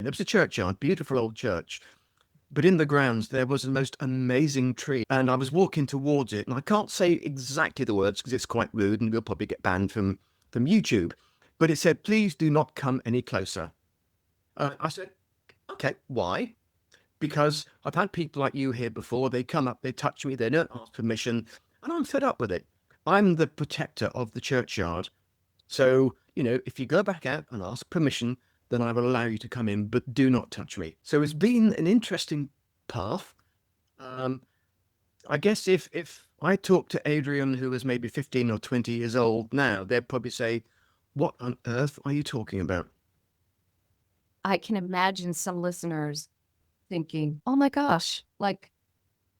There was a churchyard, beautiful old church. But in the grounds, there was the most amazing tree. And I was walking towards it. And I can't say exactly the words because it's quite rude and we'll probably get banned from YouTube. But it said, please do not come any closer. I said, okay, why? Because I've had people like you here before. They come up, they touch me, they don't ask permission. And I'm fed up with it. I'm the protector of the churchyard. So, if you go back out and ask permission, then I will allow you to come in, but do not touch me. So it's been an interesting path. I guess if I talk to Adrian, who is maybe 15 or 20 years old now, they'd probably say, what on earth are you talking about? I can imagine some listeners thinking, oh my gosh, like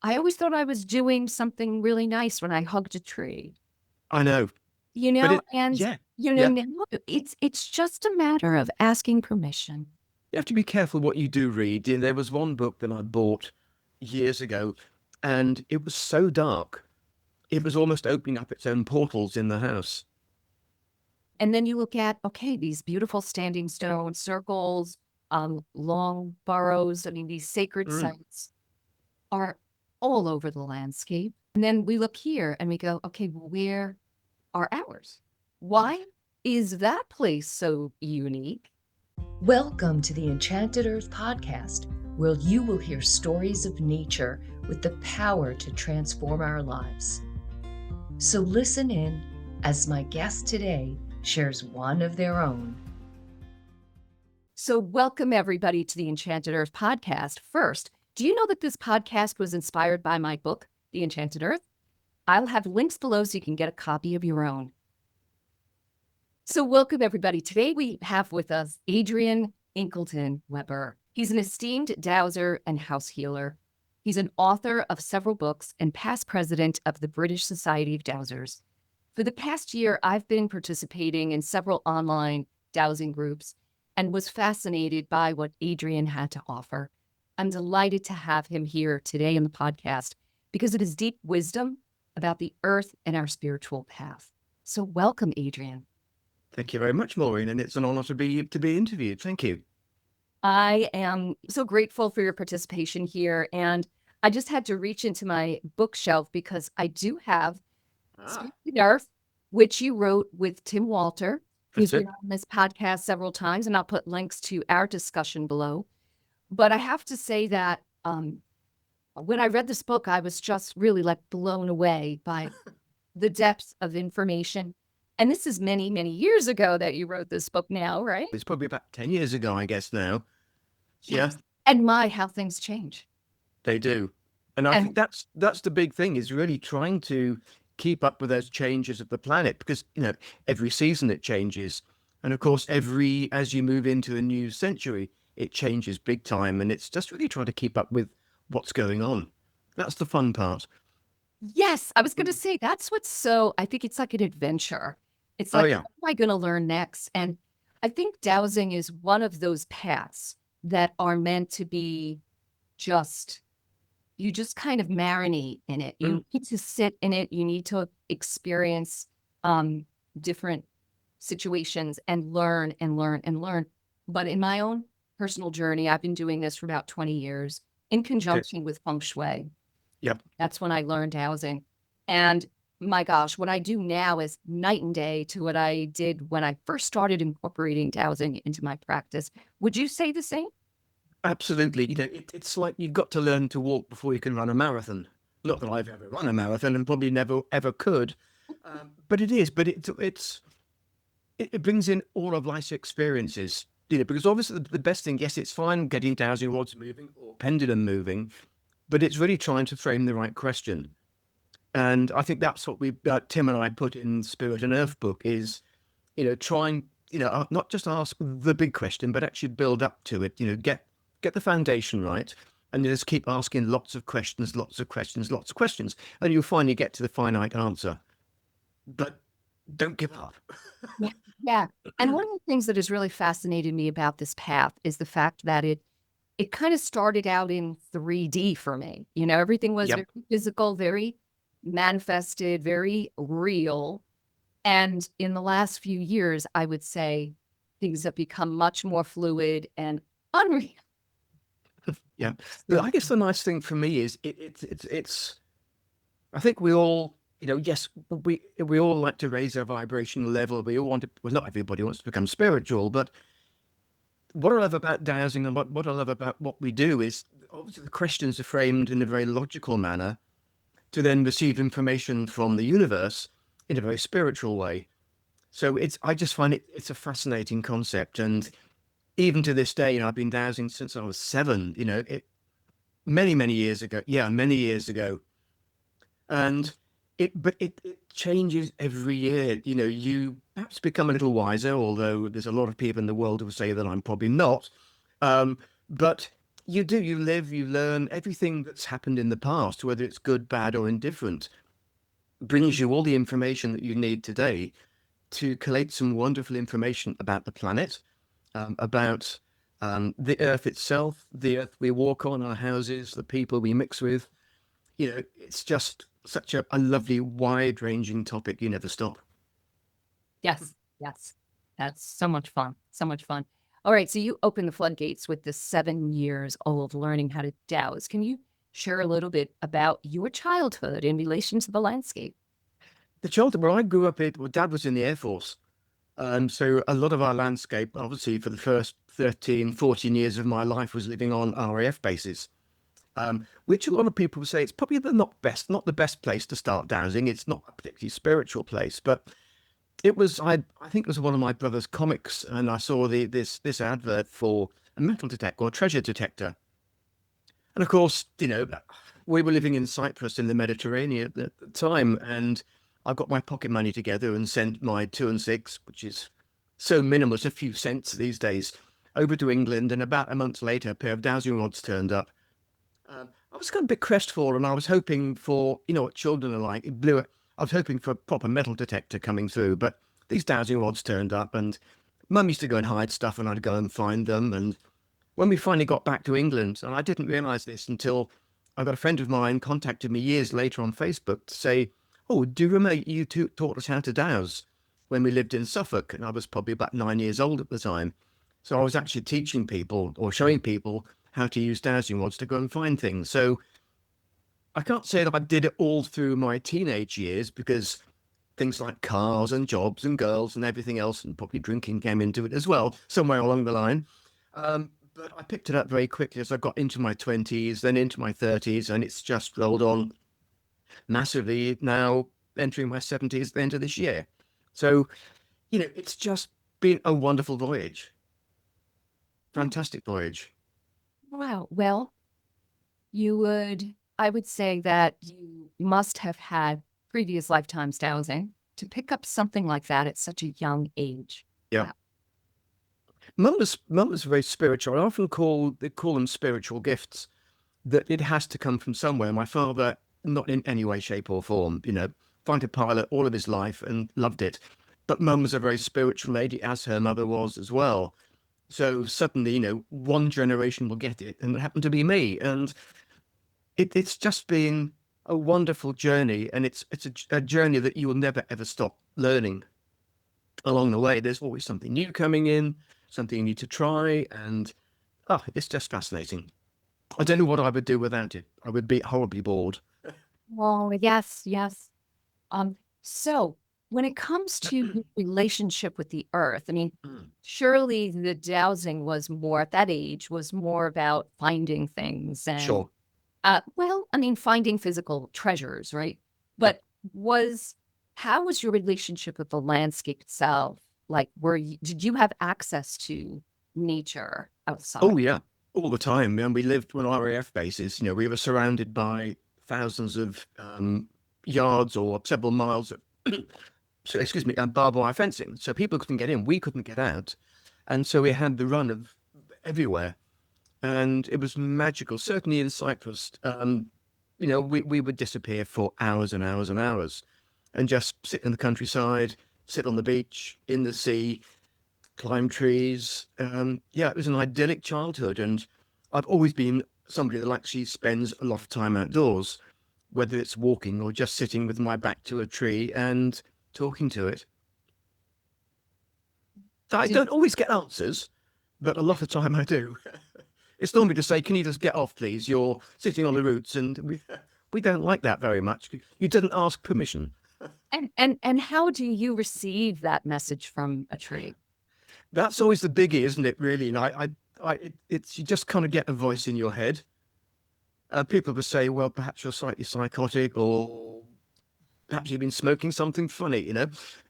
I always thought I was doing something really nice when I hugged a tree. I know. Now it's just a matter of asking permission. You have to be careful what you do read. There was one book that I bought years ago, and it was so dark. It was almost opening up its own portals in the house. And then you look at, okay, these beautiful standing stone circles, long burrows. I mean, these sacred sites are all over the landscape. And then we look here and we go, okay, where are ours? Why is that place so unique? Welcome to the Enchanted Earth Podcast, where you will hear stories of nature with the power to transform our lives. So listen in as my guest today shares one of their own. So welcome everybody to the Enchanted Earth Podcast. First, do you know that this podcast was inspired by my book, The Enchanted Earth? I'll have links below so you can get a copy of your own. So welcome everybody. Today we have with us Adrian Incledon-Weber. He's an esteemed dowser and house healer. He's an author of several books and past president of the British Society of Dowsers. For the past year, I've been participating in several online dowsing groups and was fascinated by what Adrian had to offer. I'm delighted to have him here today in the podcast because of his deep wisdom about the earth and our spiritual path. So welcome, Adrian. Thank you very much, Maureen, and it's an honor to be interviewed. Thank you. I am so grateful for your participation here, and I just had to reach into my bookshelf because I do have Enchanted Earth, which you wrote with Tim Walter, who's been on this podcast several times, and I'll put links to our discussion below. But I have to say that when I read this book, I was just really blown away by the depth of information. And this is many, many years ago that you wrote this book now, right? It's probably about 10 years ago, I guess now. Yes. Yeah. And how things change. They do. And I think that's the big thing, is really trying to keep up with those changes of the planet, because, every season it changes. And of course, as you move into a new century, it changes big time. And it's just really trying to keep up with what's going on. That's the fun part. Yes. I was going to say, that's I think it's like an adventure. It's like, what am I going to learn next? And I think dowsing is one of those paths that are meant to be you just kind of marinate in it. You need to sit in it. You need to experience different situations and learn and learn and learn. But in my own personal journey, I've been doing this for about 20 years in conjunction with feng shui. Yep. That's when I learned dowsing. And my gosh, what I do now is night and day to what I did when I first started incorporating dowsing into my practice. Would you say the same? Absolutely. It's like you've got to learn to walk before you can run a marathon. Not that I've ever run a marathon and probably never, ever could. But it is. But it brings in all of life's experiences. Because obviously the best thing, yes, it's fine getting dowsing rods moving or pendulum moving, but it's really trying to frame the right question. And I think that's what Tim and I put in Spirit and Earth book is, trying, not just ask the big question, but actually build up to it, get the foundation right, and just keep asking lots of questions, and you'll finally get to the finite answer. But don't give up. Yeah. And one of the things that has really fascinated me about this path is the fact that it kind of started out in 3D for me. Everything was very physical, very manifested, very real. And in the last few years, I would say things have become much more fluid and Unreal. Yeah. I guess the nice thing for me is it's I think we all, yes, we all like to raise our vibrational level. We all want to, well, not everybody wants to become spiritual, but what I love about dowsing and what I love about what we do is obviously the questions are framed in a very logical manner to then receive information from the universe in a very spiritual way. So I just find it's a fascinating concept. And even to this day, I've been dowsing since I was 7, many years ago. Yeah, many years ago. And it changes every year. You perhaps become a little wiser, although there's a lot of people in the world who say that I'm probably not. But you live, you learn everything that's happened in the past, whether it's good, bad, or indifferent, brings you all the information that you need today to collate some wonderful information about the planet, about the earth itself, the earth we walk on, our houses, the people we mix with. It's just such a lovely, wide-ranging topic. You never stop. Yes, yes. That's so much fun. So much fun. All right. So you opened the floodgates with the 7 years old learning how to douse. Can you share a little bit about your childhood in relation to the landscape? The childhood where I grew up, Dad was in the Air Force. So a lot of our landscape, obviously, for the first 13, 14 years of my life was living on RAF bases, which a lot of people would say it's probably not the best place to start dowsing. It's not a particularly spiritual place, but it was, I think it was one of my brother's comics, and I saw this advert for a metal detector or treasure detector. And of course, we were living in Cyprus in the Mediterranean at the time, and I got my pocket money together and sent my 2 and 6, which is so minimal, it's a few cents these days, over to England. And about a month later, a pair of dowsing rods turned up. I was kind of a bit crestfallen. I was hoping for, what children are like. I was hoping for a proper metal detector coming through, but these dowsing rods turned up, and Mum used to go and hide stuff, and I'd go and find them. And when we finally got back to England, and I didn't realise this until I got a friend of mine contacted me years later on Facebook to say, "Oh, do you remember you two taught us how to dowse when we lived in Suffolk?" And I was probably about 9 years old at the time. So I was actually teaching people or showing people how to use dowsing rods to go and find things. So I can't say that I did it all through my teenage years, because things like cars and jobs and girls and everything else, and probably drinking, came into it as well, somewhere along the line. But I picked it up very quickly as I got into my 20s, then into my 30s, and it's just rolled on massively now, entering my 70s at the end of this year. So, it's just been a wonderful voyage. Fantastic voyage. Wow. Well, I would say that you must have had previous lifetimes dowsing to pick up something like that at such a young age. Yeah. Wow. Mum was very spiritual. I often call them spiritual gifts, that it has to come from somewhere. My father, not in any way, shape or form, fighter pilot all of his life and loved it. But Mum was a very spiritual lady, as her mother was as well. So suddenly, one generation will get it, and it happened to be me. And it's just been a wonderful journey, and it's a journey that you will never, ever stop learning. Along the way, there's always something new coming in, something you need to try, and it's just fascinating. I don't know what I would do without it. I would be horribly bored. Well, yes, yes. So when it comes to your relationship with the earth, I mean, surely the dowsing was more at that age, was more about finding things and Sure. finding physical treasures, right? But how was your relationship with the landscape itself? Like, did you have access to nature outside? Oh, yeah, all the time. And we lived on RAF bases. We were surrounded by thousands of yards or several miles of, barbed wire fencing. So people couldn't get in. We couldn't get out. And so we had the run of everywhere. And it was magical. Certainly in Cyprus, we would disappear for hours and hours and hours and just sit in the countryside, sit on the beach, in the sea, climb trees. It was an idyllic childhood. And I've always been somebody that actually spends a lot of time outdoors, whether it's walking or just sitting with my back to a tree and talking to it. I don't always get answers, but a lot of time I do. It's normally to say, can you just get off, please? You're sitting on the roots, and we don't like that very much. You didn't ask permission. And how do you receive that message from a tree? That's always the biggie, isn't it, really? And it's you just kind of get a voice in your head. People will say, well, perhaps you're slightly psychotic, or perhaps you've been smoking something funny,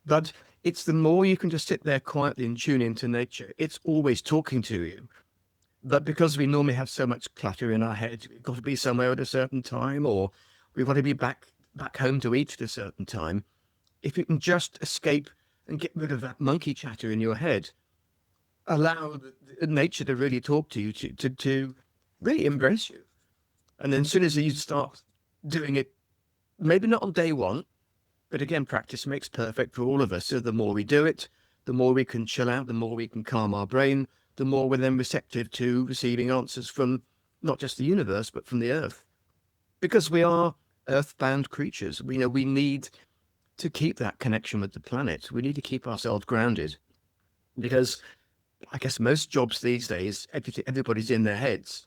But it's the more you can just sit there quietly and tune into nature, it's always talking to you. But because we normally have so much clutter in our heads, we've got to be somewhere at a certain time, or we've got to be back home to eat at a certain time. If you can just escape and get rid of that monkey chatter in your head, allow nature to really talk to you, to really embrace you. And then as soon as you start doing it, maybe not on day one, but again, practice makes perfect for all of us. So the more we do it, the more we can chill out, the more we can calm our brain, the more we're then receptive to receiving answers from not just the universe, but from the earth. Because we are earthbound creatures. We need to keep that connection with the planet. We need to keep ourselves grounded. Because I guess most jobs these days, everybody's in their heads.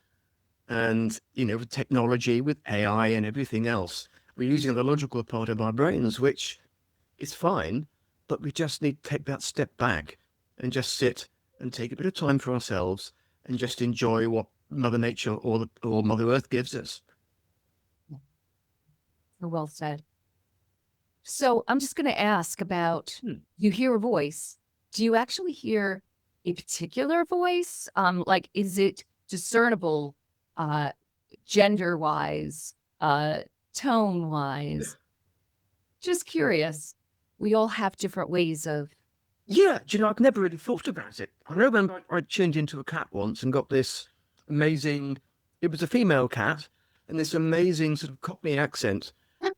And, with technology, with AI and everything else, we're using the logical part of our brains, which is fine, but we just need to take that step back and just sit and take a bit of time for ourselves and just enjoy what Mother Nature or Mother Earth gives us. Well said. So I'm just going to ask about, you hear a voice. Do you actually hear a particular voice? Like, is it discernible gender-wise, tone-wise? Just curious. We all have different ways of... Yeah, I've never really thought about it. I remember I tuned into a cat once and got this amazing, it was a female cat, and this amazing sort of Cockney accent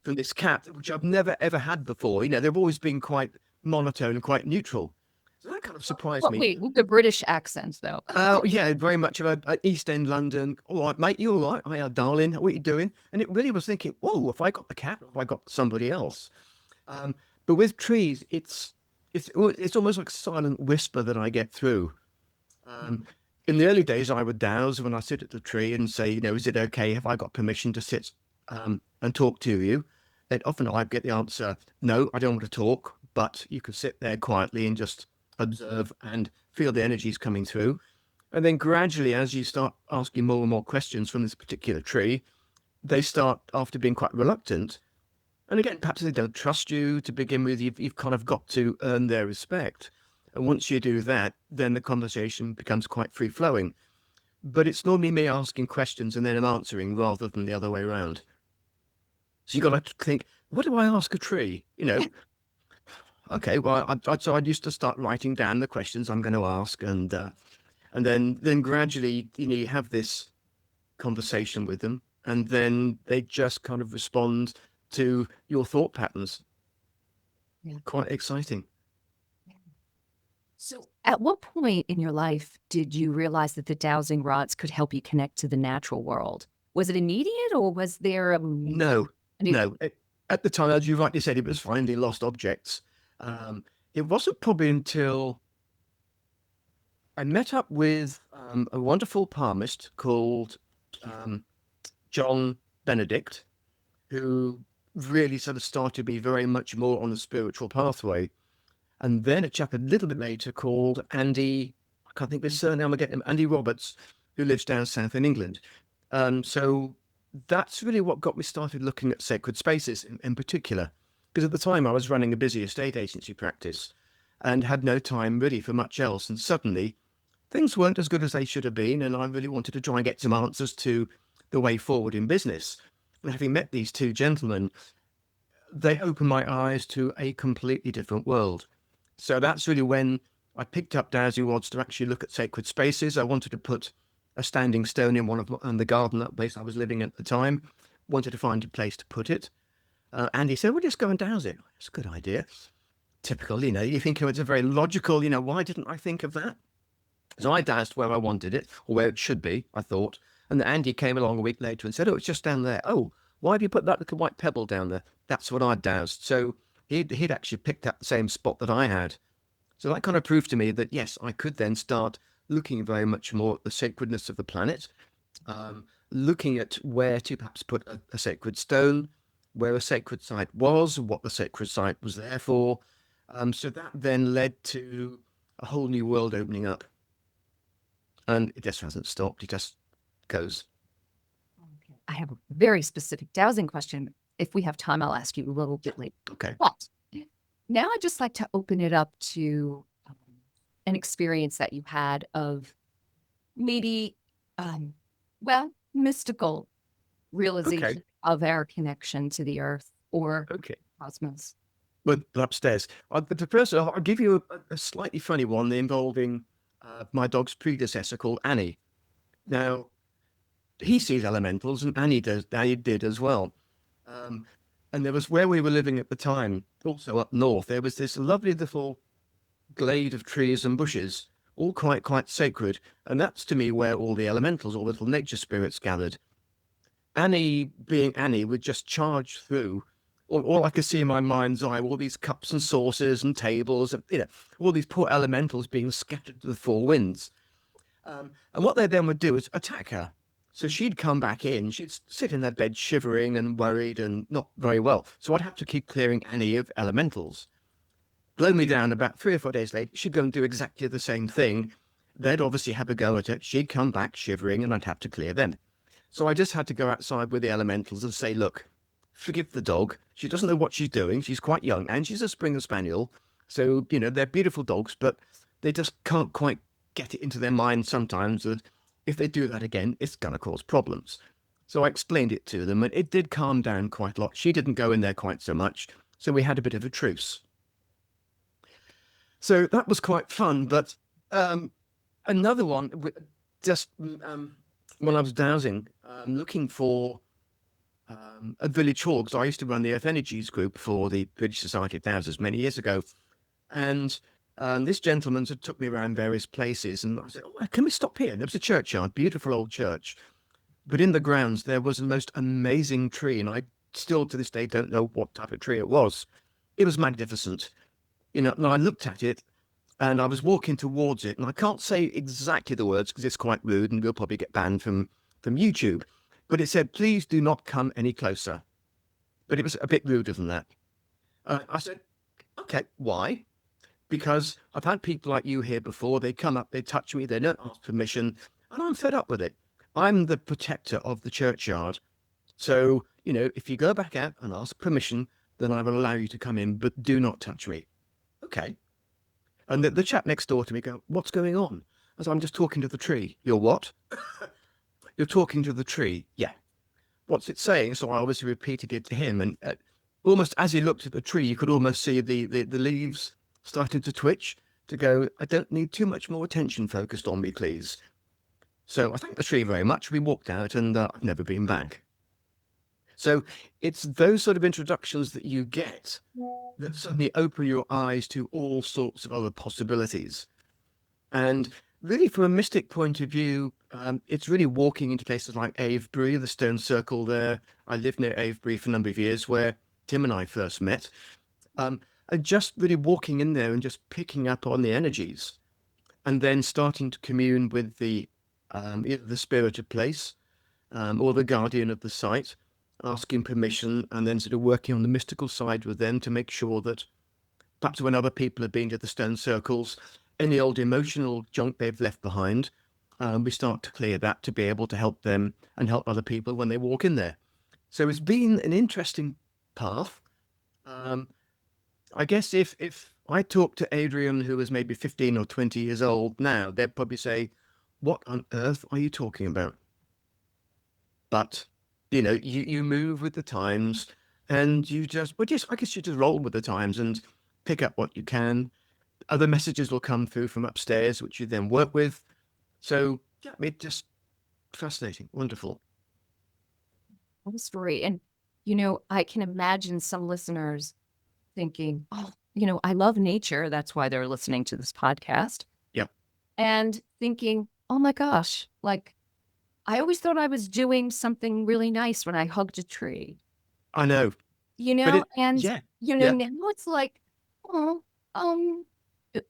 from this cat, which I've never ever had before. They've always been quite monotone and quite neutral. So that kind of surprised me. Wait, the British accent, though. Yeah, very much of a East End London. All right, mate, you all right? Hiya, darling. What are you doing? And it really was thinking, whoa, have I got the cat or have I got somebody else? But with trees, it's almost like a silent whisper that I get through. In the early days, I would dowse when I sit at the tree and say, is it okay? Have I got permission to sit and talk to you? And often I get the answer, no, I don't want to talk, but you can sit there quietly and just observe and feel the energies coming through. And then gradually, as you start asking more and more questions from this particular tree, they start, after being quite reluctant, and again, perhaps they don't trust you to begin with, you've kind of got to earn their respect. And once you do that, then the conversation becomes quite free-flowing. But it's normally me asking questions and then I'm answering rather than the other way around. So you've got to think, what do I ask a tree? Okay, well, so I used to start writing down the questions I'm going to ask, and then gradually, you have this conversation with them, and then they just kind of respond to your thought patterns. Yeah. Quite exciting. So at what point in your life did you realize that the dowsing rods could help you connect to the natural world? Was it immediate, or was there a... No. At the time, as you rightly said, it was finding lost objects. It wasn't probably until I met up with a wonderful palmist called John Benedict, who really sort of started me very much more on the spiritual pathway. And then a chap a little bit later called Andy, I can't think of his surname again, Andy Roberts, who lives down south in England. So that's really what got me started looking at sacred spaces in particular. Because at the time I was running a busy estate agency practice and had no time really for much else. And suddenly things weren't as good as they should have been. And I really wanted to try and get some answers to the way forward in business. And having met these two gentlemen, they opened my eyes to a completely different world. So that's really when I picked up dowsing rods to actually look at sacred spaces. I wanted to put a standing stone in the garden, that place I was living at the time. Wanted to find a place to put it. And he said, well, just go and douse it. It's a good idea. Typical, you think it's a very logical, why didn't I think of that? So I dowsed where I wanted it, or where it should be, I thought. And Andy came along a week later and said, oh, it's just down there. Oh, why have you put that little white pebble down there? That's what I'd dowsed. So he'd actually picked up the same spot that I had. So that kind of proved to me that, yes, I could then start looking very much more at the sacredness of the planet, looking at where to perhaps put a sacred stone, where a sacred site was, what the sacred site was there for. So that then led to a whole new world opening up. And it just hasn't stopped. It just goes. I have a very specific dowsing question. If we have time, I'll ask you a little bit later. Okay. But now I'd just like to open it up to an experience that you had of maybe, mystical realization of our connection to the earth or Okay. cosmos. But upstairs. The first, I'll give you a slightly funny one involving my dog's predecessor called Annie. Now, he sees elementals, and Annie did as well. And there was where we were living at the time, also up north, there was this lovely little glade of trees and bushes, all quite sacred. And that's to me where all the elementals, all little nature spirits gathered. Annie, being Annie, would just charge through. All I could see in my mind's eye were all these cups and saucers and tables, and all these poor elementals being scattered to the four winds. And what they then would do is attack her. So she'd come back in, she'd sit in her bed shivering and worried and not very well. So I'd have to keep clearing Annie of elementals. Blow me down about 3 or 4 days later, she'd go and do exactly the same thing. They'd obviously have a go at it. She'd come back shivering and I'd have to clear them. So I just had to go outside with the elementals and say, look, forgive the dog. She doesn't know what she's doing. She's quite young and she's a Springer Spaniel. So, they're beautiful dogs, but they just can't quite get it into their mind sometimes that if they do that again, it's going to cause problems. So I explained it to them and it did calm down quite a lot. She didn't go in there quite so much. So we had a bit of a truce. So that was quite fun. But another one, just when I was dowsing, looking for a village hall, because I used to run the Earth Energies group for the British Society of Dowsers many years ago. And this gentleman had took me around various places, and I said, oh, can we stop here? There was a churchyard, beautiful old church. But in the grounds, there was the most amazing tree, and I still to this day don't know what type of tree it was. It was magnificent. And I looked at it, and I was walking towards it, and I can't say exactly the words because it's quite rude, and we'll probably get banned from YouTube. But it said, please do not come any closer. But it was a bit ruder than that. I said, okay, why? Because I've had people like you here before. They come up, they touch me, they don't ask permission, and I'm fed up with it. I'm the protector of the churchyard. So, if you go back out and ask permission, then I will allow you to come in, but do not touch me. Okay. And the chap next door to me go, what's going on? I said, I'm just talking to the tree. You're what? You're talking to the tree. Yeah. What's it saying? So I obviously repeated it to him. And almost as he looked at the tree, you could almost see the leaves starting to twitch to go, I don't need too much more attention focused on me, please. So I thanked the tree very much. We walked out and I've never been back. So it's those sort of introductions that you get that suddenly open your eyes to all sorts of other possibilities. And really, from a mystic point of view, it's really walking into places like Avebury, the stone circle there. I lived near Avebury for a number of years, where Tim and I first met. And just really walking in there and just picking up on the energies, and then starting to commune with the either the spirit of place or the guardian of the site, asking permission, and then sort of working on the mystical side with them to make sure that perhaps when other people have been to the stone circles, any old emotional junk they've left behind, we start to clear that to be able to help them and help other people when they walk in there. So it's been an interesting path. I guess if I talk to Adrian, who is maybe 15 or 20 years old now, they'd probably say, what on earth are you talking about? But, you move with the times, and I guess you just roll with the times and pick up what you can. Other messages will come through from upstairs, which you then work with. So, yeah, it's just fascinating, wonderful. What a story. And, I can imagine some listeners thinking, oh, I love nature. That's why they're listening to this podcast. Yep. And thinking, oh my gosh, I always thought I was doing something really nice when I hugged a tree. I know. Now yeah. it's like, oh,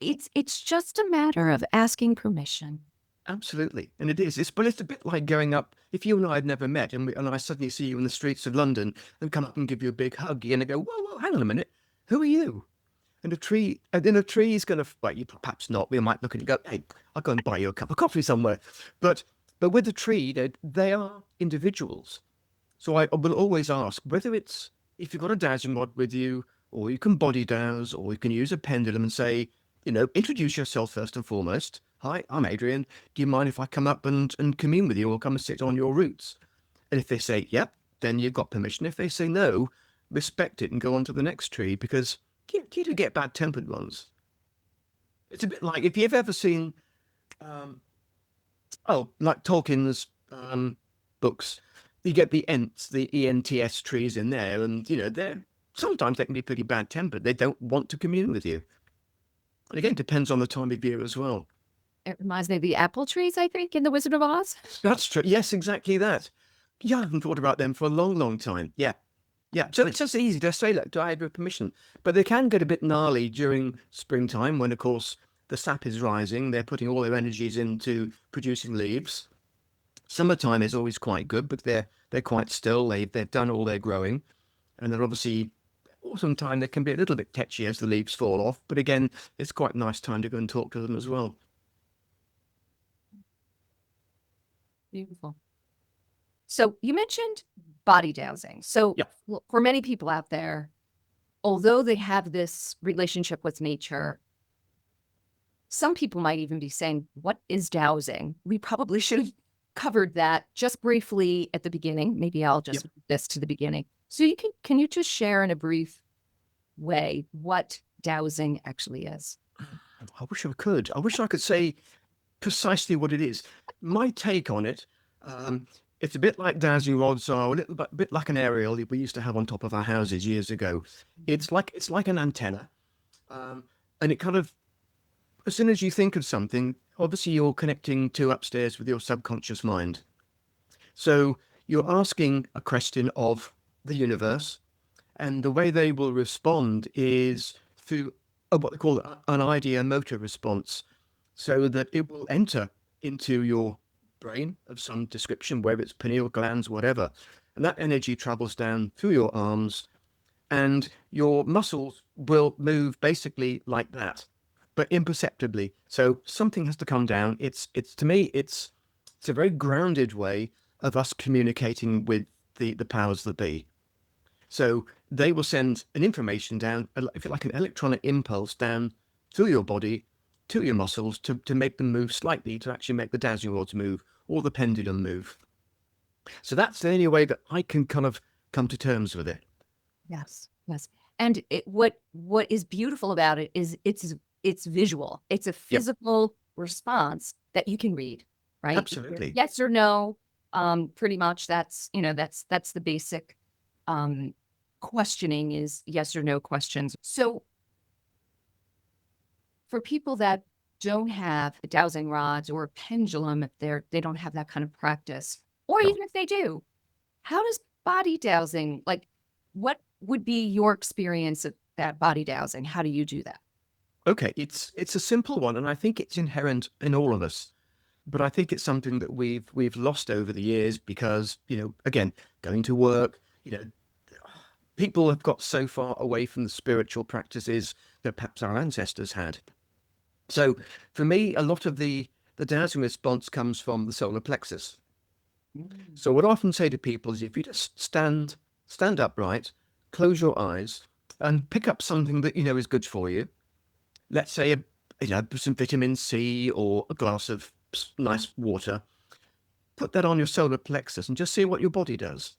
it's just a matter of asking permission Absolutely. And it is. But it's a bit like going up. If you and I had never met and I suddenly see you in the streets of London and come up and give you a big hug, you're going to go, whoa, hang on a minute. Who are you? And then a tree is going to, well, you perhaps not. We might look at it and go, hey, I'll go and buy you a cup of coffee somewhere. But with the tree, they are individuals. So I will always ask whether it's, if you've got a dowsing rod with you, or you can body douse, or you can use a pendulum and say, introduce yourself first and foremost. Hi, I'm Adrian. Do you mind if I come up and commune with you or come and sit on your roots? And if they say, yep, then you've got permission. If they say no, respect it and go on to the next tree, because you do get bad-tempered ones. It's a bit like, if you've ever seen, like Tolkien's books, you get the Ents, the ENTS trees in there, and, sometimes they can be pretty bad-tempered. They don't want to commune with you. And again, it depends on the time of year as well. It reminds me of the apple trees, I think, in The Wizard of Oz. That's true. Yes, exactly that. Yeah, I haven't thought about them for a long, long time. Yeah. So it's just easy to say, look, do I have your permission? But they can get a bit gnarly during springtime when, of course, the sap is rising. They're putting all their energies into producing leaves. Summertime is always quite good, but they're quite still. They've done all their growing. And then obviously, autumn time, they can be a little bit tetchy as the leaves fall off. But again, it's quite a nice time to go and talk to them as well. Beautiful. So you mentioned body dowsing. So for many people out there, although they have this relationship with nature, some people might even be saying, what is dowsing? We probably should have covered that just briefly at the beginning. Maybe I'll just move this to the beginning. So can you just share in a brief way what dowsing actually is? I wish I could. I wish I could say precisely what it is. My take on it, it's a bit like dowsing rods are, a bit like an aerial we used to have on top of our houses years ago. It's like an antenna, and it kind of, as soon as you think of something, obviously you're connecting to upstairs with your subconscious mind. So you're asking a question of the universe, and the way they will respond is through what they call an idea motor response, so that it will enter into your brain of some description, whether it's pineal glands, whatever. And that energy travels down through your arms, and your muscles will move basically like that, but imperceptibly. So something has to come down. It's to me, it's a very grounded way of us communicating with the powers that be. So they will send an information down, if you like, an electronic impulse down through your body to your muscles to make them move slightly, to actually make the dowsing rods move or the pendulum move. So that's the only way that I can kind of come to terms with it. Yes. And what is beautiful about it is it's visual. It's a physical response that you can read, right? Absolutely. Yes or no. Pretty much that's the basic questioning is yes or no questions. So for people that don't have dowsing rods or a pendulum, if they don't have that kind of practice, or even if they do, how does body dowsing, like, what would be your experience of that body dowsing? How do you do that? Okay, it's a simple one, and I think it's inherent in all of us. But I think it's something that we've lost over the years because, again, going to work, people have got so far away from the spiritual practices that perhaps our ancestors had. So for me, a lot of the dowsing response comes from the solar plexus. So what I often say to people is if you just stand upright, close your eyes, and pick up something that is good for you. Let's say some vitamin C or a glass of nice water. Put that on your solar plexus and just see what your body does.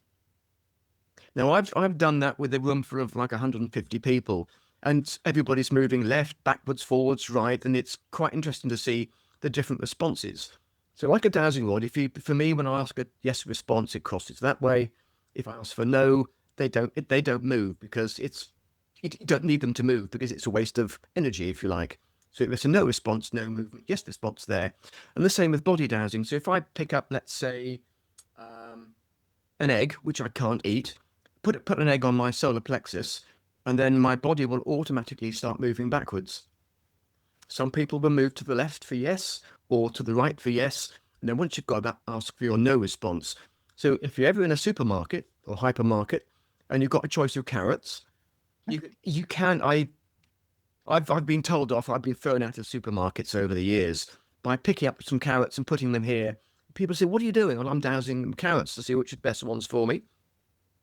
Now I've done that with a room full of like 150 people, and everybody's moving left, backwards, forwards, right, and it's quite interesting to see the different responses. So like a dowsing rod, for me, when I ask a yes response, it crosses that way. If I ask for no, they don't move because you don't need them to move because it's a waste of energy, if you like. So if it's a no response, no movement, yes response there. And the same with body dowsing. So if I pick up, let's say, an egg, which I can't eat, put an egg on my solar plexus, and then my body will automatically start moving backwards. Some people will move to the left for yes, or to the right for yes. And then once you've got that, ask for your no response. So if you're ever in a supermarket or hypermarket and you've got a choice of carrots, you can. I've been told off. I've been thrown out of supermarkets over the years by picking up some carrots and putting them here. People say, "What are you doing?" Well, I'm dowsing carrots to see which are the best ones for me.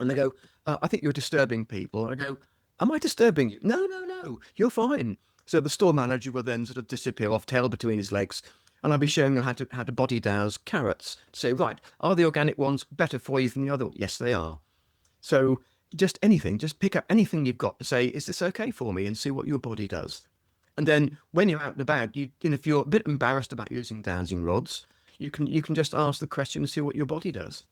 And they go, "I think you're disturbing people." And I go, "Am I disturbing you?" No, no, no, you're fine. So the store manager will then sort of disappear off, tail between his legs, and I'll be showing them how to body douse carrots. Say, right, are the organic ones better for you than the other? Yes, they are. So just anything, just pick up anything you've got to say, is this okay for me? And see what your body does. And then when you're out and about, if you're a bit embarrassed about using dowsing rods, you can just ask the question and see what your body does.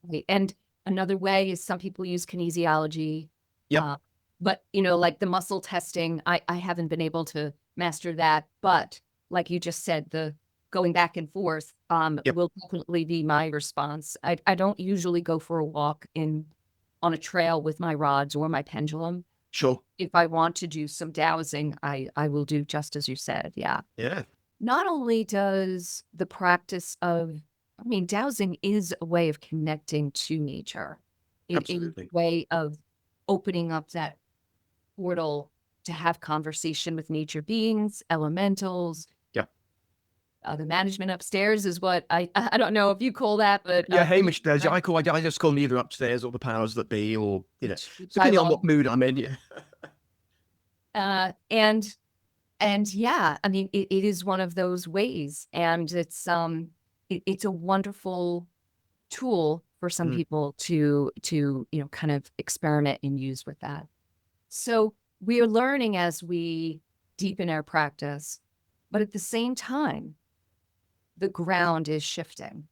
Right. And another way is some people use kinesiology. Yep. But, like the muscle testing, I haven't been able to master that. But like you just said, the going back and forth Yep. will definitely be my response. I don't usually go for a walk on a trail with my rods or my pendulum. Sure. If I want to do some dowsing, I will do just as you said. Yeah. Yeah. Not only does the practice of, dowsing is a way of connecting to nature. It is Absolutely. a way of opening up that portal to have conversation with nature beings, elementals. Yep. The management upstairs is what I don't know if you call that, but Yeah, Hamish does. I just call them either upstairs or the powers that be, or depending on what mood I'm in. Yeah. And yeah, it is one of those ways, and it's a wonderful tool for some people to kind of experiment and use with that. So we are learning as we deepen our practice, but at the same time, the ground is shifting.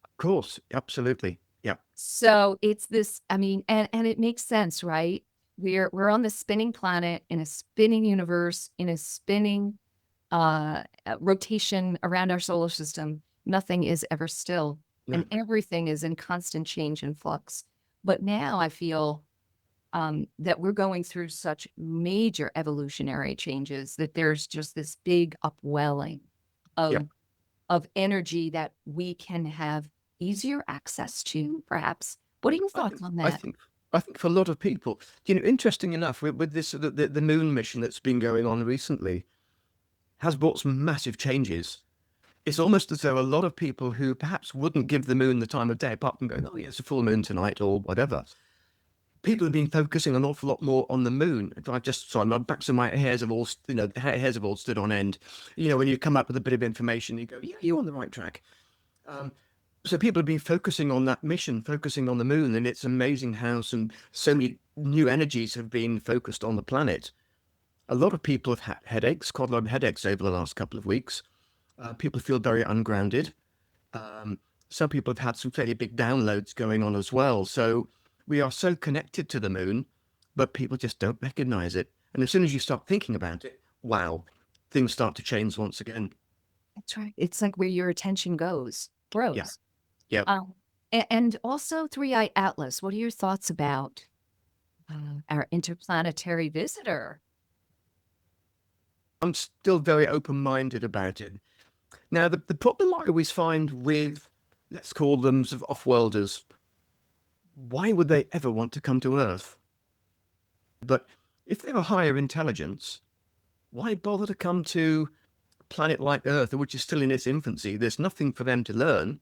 Of course, absolutely. Yeah. So it's this, and it makes sense, right? We're on this spinning planet in a spinning universe, in a spinning rotation around our solar system. Nothing is ever still, and everything is in constant change and flux. But now I feel that we're going through such major evolutionary changes that there's just this big upwelling of energy that we can have easier access to, perhaps. What are your thoughts on that? I think for a lot of people, interesting enough, with this the moon mission that's been going on recently, has brought some massive changes. It's almost as though a lot of people who perhaps wouldn't give the moon the time of day, apart from going, "Oh yeah, it's a full moon tonight," or whatever, people have been focusing an awful lot more on the moon. My backs of my hairs have all, hairs have all stood on end. When you come up with a bit of information, you go, "Yeah, you're on the right track." So people have been focusing on that mission, focusing on the moon, and it's amazing how so many new energies have been focused on the planet. A lot of people have had headaches, quite a lot of headaches over the last couple of weeks. People feel very ungrounded. Some people have had some fairly big downloads going on as well. So we are so connected to the moon, but people just don't recognize it. And as soon as you start thinking about it, wow, things start to change once again. That's right. It's like where your attention grows. Yeah. And also 3-Eye Atlas. What are your thoughts about our interplanetary visitor? I'm still very open-minded about it. Now, the problem I always find with, let's call them sort of off-worlders, why would they ever want to come to Earth? But if they're a higher intelligence, why bother to come to a planet like Earth, which is still in its infancy? There's nothing for them to learn.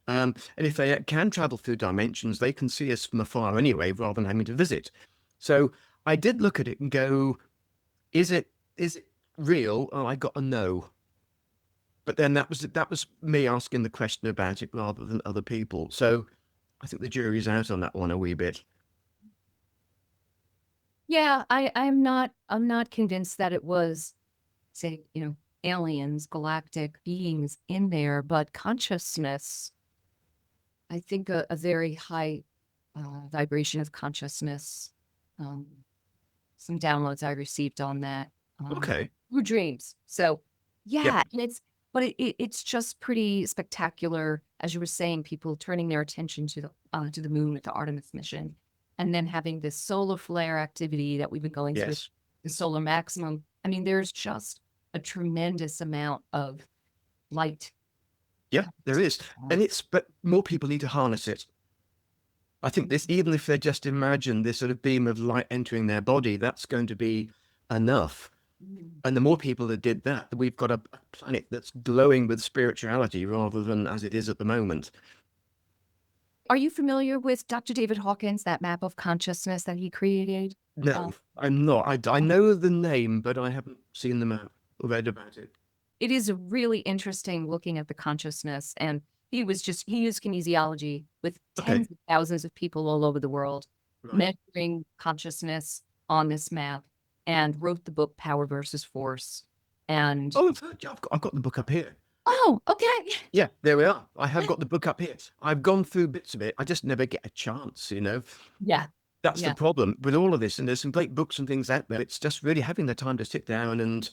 And if they can travel through dimensions, they can see us from afar anyway, rather than having to visit. So I did look at it and go, is it real? Oh, I got a no. But then that was me asking the question about it rather than other people. So I think the jury's out on that one a wee bit. Yeah, I'm not convinced that it was, say, aliens, galactic beings in there, but consciousness. I think a very high vibration of consciousness. Some downloads I received on that. Okay. Through dreams. So yeah, Yep. and it's just pretty spectacular, as you were saying, people turning their attention to the moon with the Artemis mission, and then having this solar flare activity that we've been going through, Yes. the solar maximum. There's just a tremendous amount of light. Yeah, there is. But more people need to harness it. I think this, even if they just imagine this sort of beam of light entering their body, that's going to be enough. And the more people that did that, we've got a planet that's glowing with spirituality rather than as it is at the moment. Are you familiar with Dr. David Hawkins, that map of consciousness that he created? No, I'm not. I know the name, but I haven't seen the map or read about it. It is really interesting looking at the consciousness. And he used kinesiology with tens of thousands of people all over the world, measuring consciousness on this map, and wrote the book Power versus Force. And I've got the book up here. oh, okay. Yeah, there we are. I have got the book up here. I've gone through bits of it. I just never get a chance, Yeah. That's the problem with all of this. And there's some great books and things out there. It's just really having the time to sit down and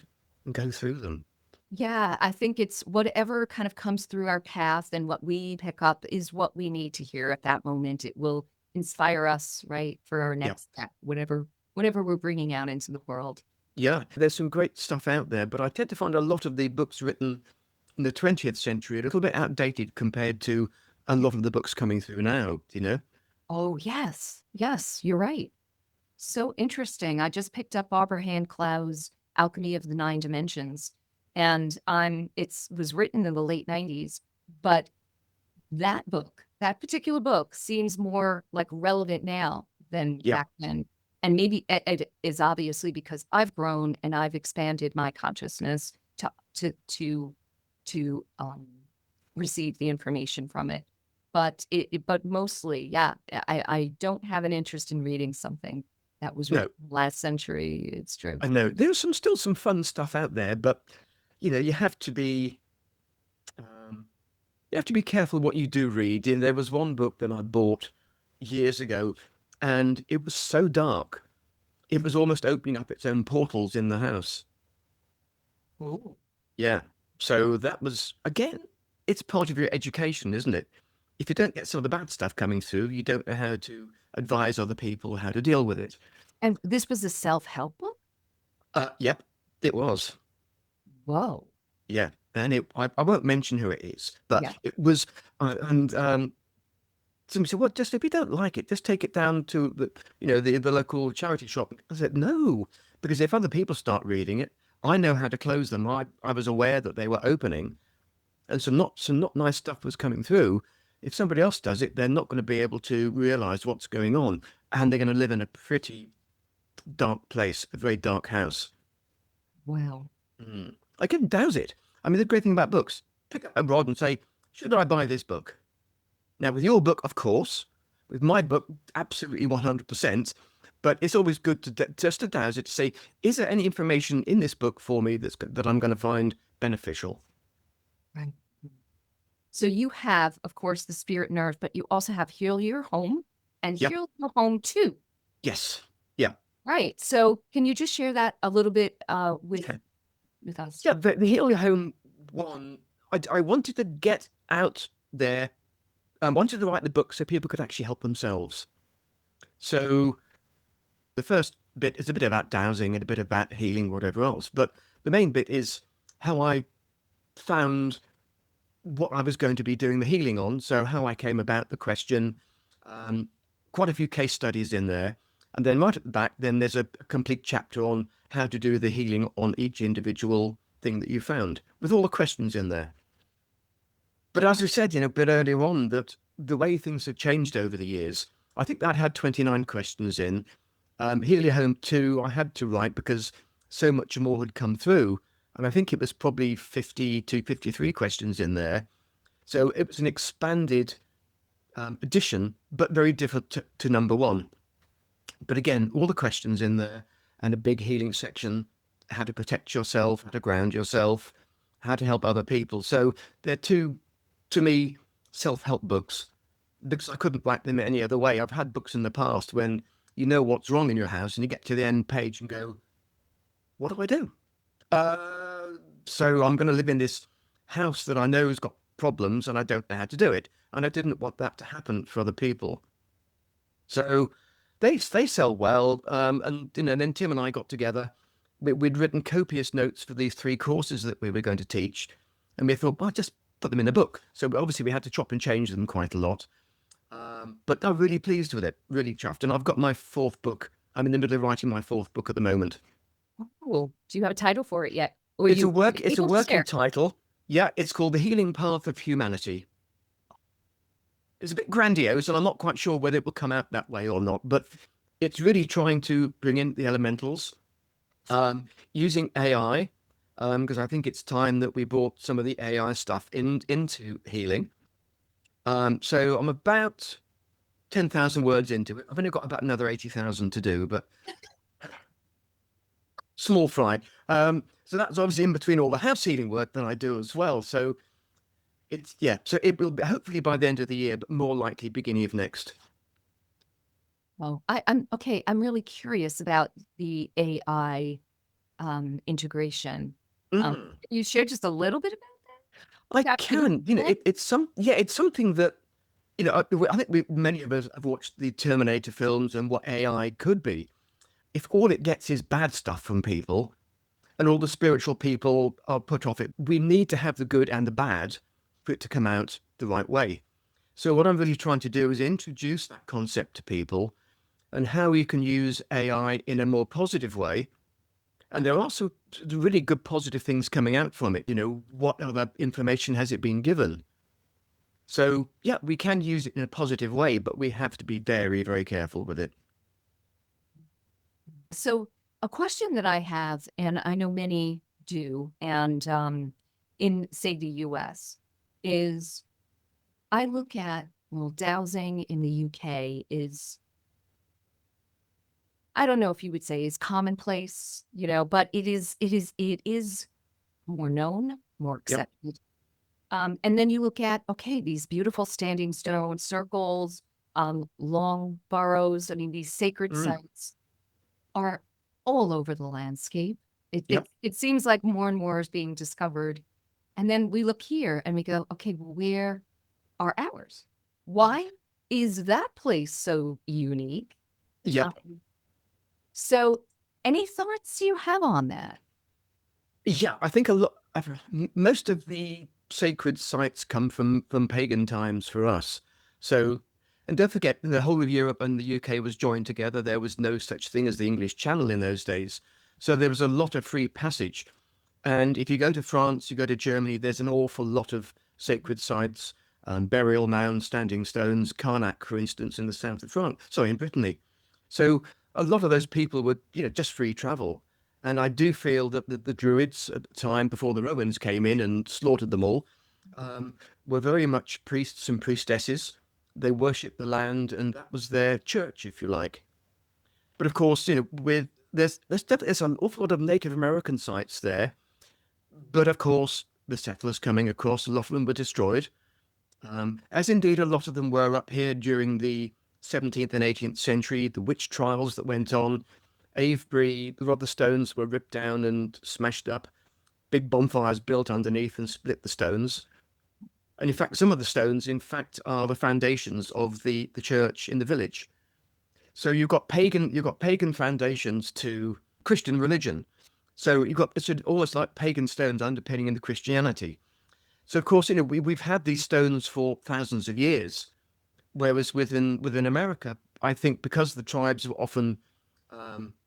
go through them. Yeah, I think it's whatever kind of comes through our path and what we pick up is what we need to hear at that moment. It will inspire us, right, for our next step, whatever we're bringing out into the world. Yeah, there's some great stuff out there, but I tend to find a lot of the books written in the 20th century a little bit outdated compared to a lot of the books coming through now, Oh, yes. Yes, you're right. So interesting. I just picked up Barbara Hand-Clow's Alchemy of the Nine Dimensions. And it was written in the late 90s, but that particular book seems more like relevant now than back then. And maybe it is obviously because I've grown and I've expanded my consciousness to receive the information from it. But but mostly, I don't have an interest in reading something that was written last century. It's true. I know there's still some fun stuff out there, but you have to be careful what you do read. And there was one book that I bought years ago, and it was so dark, it was almost opening up its own portals in the house. Oh. Yeah. So that was, again, it's part of your education, isn't it? If you don't get some of the bad stuff coming through, you don't know how to advise other people how to deal with it. And this was a self-help book? Yep, it was. Whoa. Yeah, and I won't mention who it is, but it was, somebody said, well, just if you don't like it, just take it down to the local charity shop. I said, no, because if other people start reading it, I know how to close them. I was aware that they were opening, and some not nice stuff was coming through. If somebody else does it, they're not going to be able to realize what's going on, and they're going to live in a pretty dark place, a very dark house. Wow. I can douse it. I mean, the great thing about books, pick up a rod and say, should I buy this book? Now, with your book, of course. With my book, absolutely 100%. But it's always good to just to douse it, to say, is there any information in this book for me that I'm going to find beneficial? Right. So you have, of course, the Spirit and Earth, but you also have Heal Your Home and Heal Your Home too. Yes. Yeah. Right. So can you just share that a little bit with us? Yeah, the Heal Your Home one, I wanted to get out there. I wanted to write the book so people could actually help themselves. So the first bit is a bit about dowsing and a bit about healing, whatever else. But the main bit is how I found what I was going to be doing the healing on. So how I came about the question, quite a few case studies in there. And then right at the back, then there's a complete chapter on how to do the healing on each individual thing that you found, with all the questions in there. But as we said, a bit earlier on, that the way things have changed over the years, I think that had 29 questions in. Heal Your Home 2, I had to write because so much more had come through. And I think it was probably 50 to 53 questions in there. So it was an expanded edition, but very different to number one. But again, all the questions in there and a big healing section, how to protect yourself, how to ground yourself, how to help other people. So they're two, to me, self-help books, because I couldn't write them any other way. I've had books in the past when you know what's wrong in your house and you get to the end page and go, what do I do? So I'm going to live in this house that I know has got problems and I don't know how to do it. And I didn't want that to happen for other people. So they sell well. And then Tim and I got together we'd written copious notes for these 3 courses that we were going to teach, and we thought, well, just put them in a book. So obviously we had to chop and change them quite a lot. But I'm really pleased with it, really chuffed. And I've got my 4th book. I'm in the middle of writing my 4th book at the moment. Cool. Do you have a title for it yet? Or It's you a working share? title. Yeah, it's called The Healing Path of Humanity. It's a bit grandiose, and I'm not quite sure whether it will come out that way or not, but it's really trying to bring in the elementals, using AI, because I think it's time that we brought some of the AI stuff into healing. So I'm about 10,000 words into it. I've only got about another 80,000 to do, but small fry. So that's obviously in between all the house healing work that I do as well. So so it will be hopefully by the end of the year, but more likely beginning of next. Oh, I'm okay. I'm really curious about the AI integration. Can you share just a little bit about that? I can, it's something that, I think many of us have watched the Terminator films and what AI could be. If all it gets is bad stuff from people, and all the spiritual people are put off it, we need to have the good and the bad for it to come out the right way. So what I'm really trying to do is introduce that concept to people and how we can use AI in a more positive way. And there are also really good positive things coming out from it. What other information has it been given? So yeah, we can use it in a positive way, but we have to be very, very careful with it. So a question that I have, and I know many do, and in, say, the US, is I look at, dowsing in the UK is, I don't know if you would say is commonplace, but it is more known, more accepted. And then you look at, okay, these beautiful standing stone circles, long burrows. I mean, these sacred sites are all over the landscape. It seems like more and more is being discovered. And then we look here and we go, okay, where are ours? Why is that place so unique? Yeah. So any thoughts you have on that? Yeah, I think most of the sacred sites come from pagan times for us. So, and don't forget, the whole of Europe and the UK was joined together. There was no such thing as the English Channel in those days. So there was a lot of free passage. And if you go to France, you go to Germany, there's an awful lot of sacred sites, burial mounds, standing stones, Karnak, for instance, in the south of France, in Brittany. So a lot of those people were, just free travel. And I do feel that the Druids at the time, before the Romans came in and slaughtered them all, were very much priests and priestesses. They worshipped the land, and that was their church, if you like. But of course, there's an awful lot of Native American sites there. But of course, the settlers coming across, a lot of them were destroyed, as indeed a lot of them were up here during the 17th and 18th century, the witch trials that went on. Avebury, the other stones were ripped down and smashed up, big bonfires built underneath and split the stones. And in fact, some of the stones, are the foundations of the church in the village. So you've got pagan foundations to Christian religion. So it's almost like pagan stones underpinning into Christianity. So of course, we've had these stones for thousands of years, whereas within America, I think because the tribes were often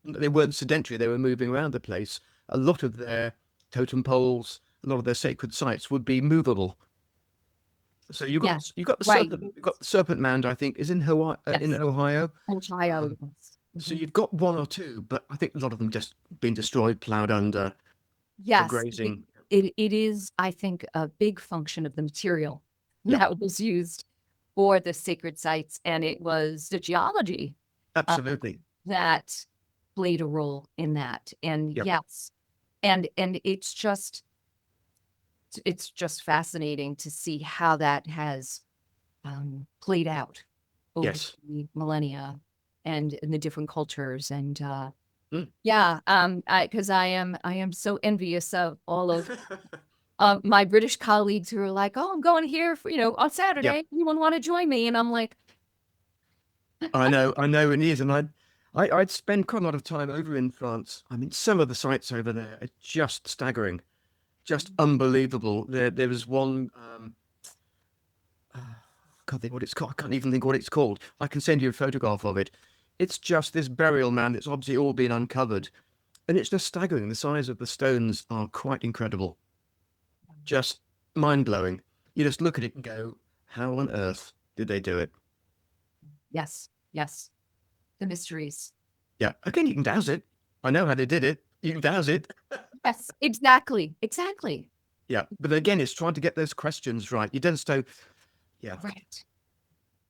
they weren't sedentary, they were moving around the place. A lot of their totem poles, a lot of their sacred sites would be movable. So you've got the Serpent Mound, I think, is in Hawaii, in Ohio. Ohio. So you've got one or two, but I think a lot of them just been destroyed, plowed under, for grazing. It is, I think, a big function of the material that was used for the sacred sites, and it was the geology Absolutely. that played a role in that. And yes, and it's just fascinating to see how that has played out over the millennia and in the different cultures. And because I am so envious of all of my British colleagues who are like, oh, I'm going here for, on Saturday. Anyone want to join me? And I'm like, I know it is. And I'd spend quite a lot of time over in France. I mean, some of the sites over there are just staggering, just unbelievable. There was one, can't think what it's called. I can't even think what it's called. I can send you a photograph of it. It's just this burial mound that's obviously all been uncovered. And it's just staggering. The size of the stones are quite incredible. Just mind-blowing. You just look at it and go, how on earth did they do it? Yes, yes. The mysteries. Yeah. Again, you can douse it. I know how they did it. You can douse it. Yes, exactly. Exactly. Yeah. But again, it's trying to get those questions right. You don't so, yeah. Right.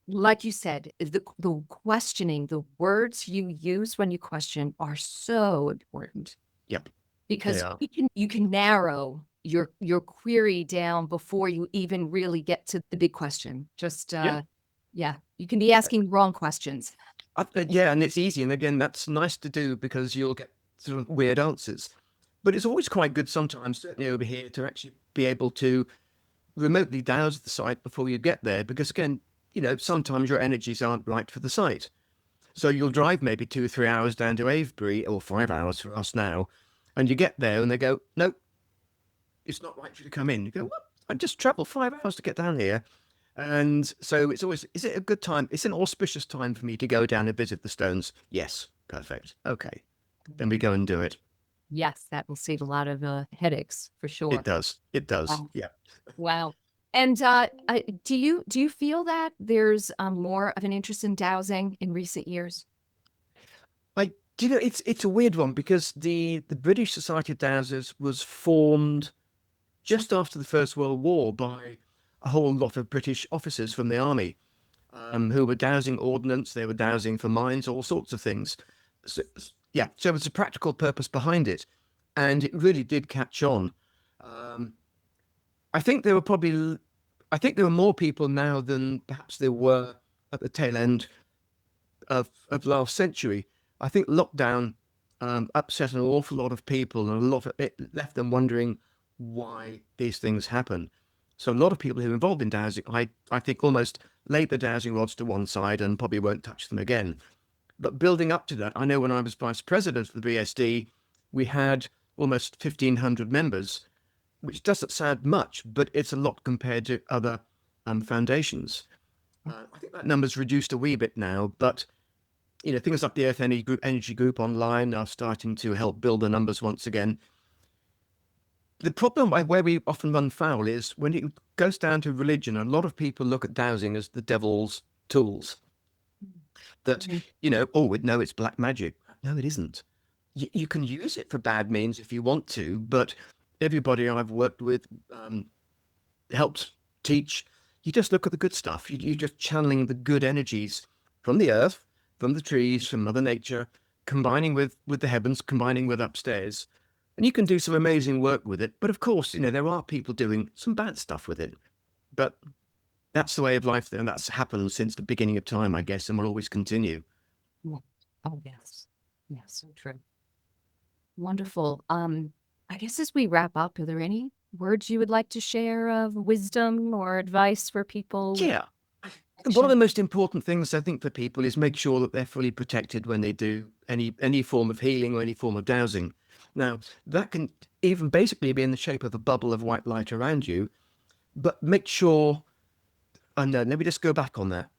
Like you said, the questioning, the words you use when you question are so important. Yep. Because They are. you can narrow your query down before you even really get to the big question. Just yeah, you can be asking wrong questions. Yeah, and it's easy. And again, that's nice to do because you'll get sort of weird answers. But it's always quite good sometimes, certainly over here, to actually be able to remotely douse the site before you get there. Because again, sometimes your energies aren't right for the site. So you'll drive maybe 2 or 3 hours down to Avebury, or 5 hours for us now, and you get there and they go, nope, it's not right for you to come in. You go, what? I just traveled 5 hours to get down here. And so it's always, is it a good time? It's an auspicious time for me to go down and visit the stones. Yes, perfect. Okay. Then we go and do it. Yes, that will save a lot of headaches for sure. It does. It does. Wow. Yeah. Wow. And do you feel that there's more of an interest in dowsing in recent years? It's a weird one because the British Society of Dowsers was formed just after the First World War by a whole lot of British officers from the army who were dowsing ordnance, they were dowsing for mines, all sorts of things. So it's a practical purpose behind it, and it really did catch on. I think there were more people now than perhaps there were at the tail end of last century. I think lockdown upset an awful lot of people, and a lot of it left them wondering why these things happen. So a lot of people who are involved in dowsing, I think, almost laid the dowsing rods to one side and probably won't touch them again. But building up to that, I know when I was vice president of the BSD, we had almost 1,500 members, which doesn't sound much, but it's a lot compared to other foundations. I think that number's reduced a wee bit now, but things like the Earth Energy Group online are starting to help build the numbers once again. The problem where we often run foul is when it goes down to religion, a lot of people look at dowsing as the devil's tools. That, no, it's black magic. No, it isn't. You can use it for bad means if you want to, but everybody I've worked with helped teach. You just look at the good stuff. You're just channeling the good energies from the earth, from the trees, from Mother Nature, combining with the heavens, combining with upstairs. And you can do some amazing work with it. But of course, there are people doing some bad stuff with it. But that's the way of life, and that's happened since the beginning of time, I guess, and will always continue. Oh, yes. Yes, so true. Wonderful. I guess as we wrap up, are there any words you would like to share of wisdom or advice for people? Yeah. One of the most important things, I think, for people is make sure that they're fully protected when they do any form of healing or any form of dowsing. Now, that can even basically be in the shape of a bubble of white light around you, but make sure, and let me just go back on that.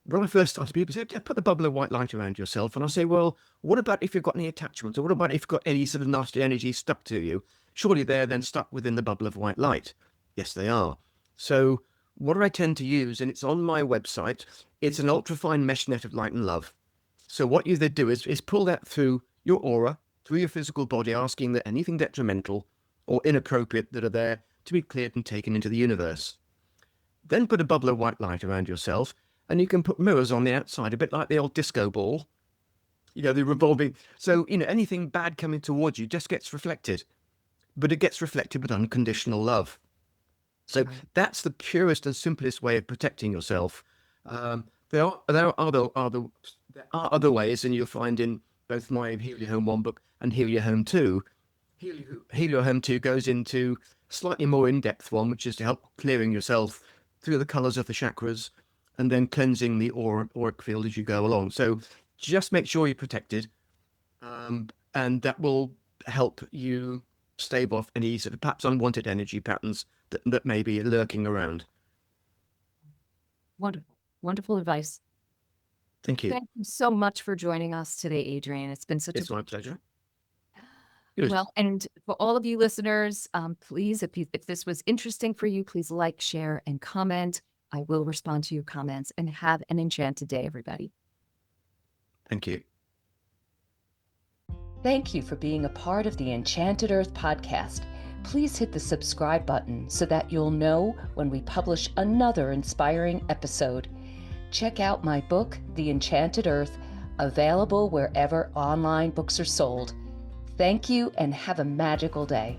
When I first started, people said, put the bubble of white light around yourself. And I say, well, what about if you've got any attachments? Or what about if you've got any sort of nasty energy stuck to you? Surely they're then stuck within the bubble of white light. Yes, they are. So what do I tend to use? And it's on my website. It's an ultrafine mesh net of light and love. So what you then do is pull that through your aura, through your physical body, asking that anything detrimental or inappropriate that are there to be cleared and taken into the universe. Then put a bubble of white light around yourself, and you can put mirrors on the outside, a bit like the old disco ball. The revolving. So, anything bad coming towards you just gets reflected, but it gets reflected with unconditional love. So that's the purest and simplest way of protecting yourself. There are other ways, and you'll find in both my Heal Your Home 1 book and Heal Your Home 2. Heal Your Home 2 goes into slightly more in-depth one, which is to help clearing yourself through the colours of the chakras and then cleansing the auric field as you go along. So just make sure you're protected, and that will help you stave off any sort of perhaps unwanted energy patterns that may be lurking around. Wonderful. Wonderful advice. Thank you. Thank you so much for joining us today, Adrian. It's been such It's a my pleasure. Good. well, and for all of you listeners, please, if this was interesting for you, please like, share, and comment. I will respond to your comments, and have an enchanted day, everybody. Thank you. Thank you for being a part of the Enchanted Earth podcast. Please hit the subscribe button so that you'll know when we publish another inspiring episode. Check out my book, The Enchanted Earth, available wherever online books are sold. Thank you and have a magical day.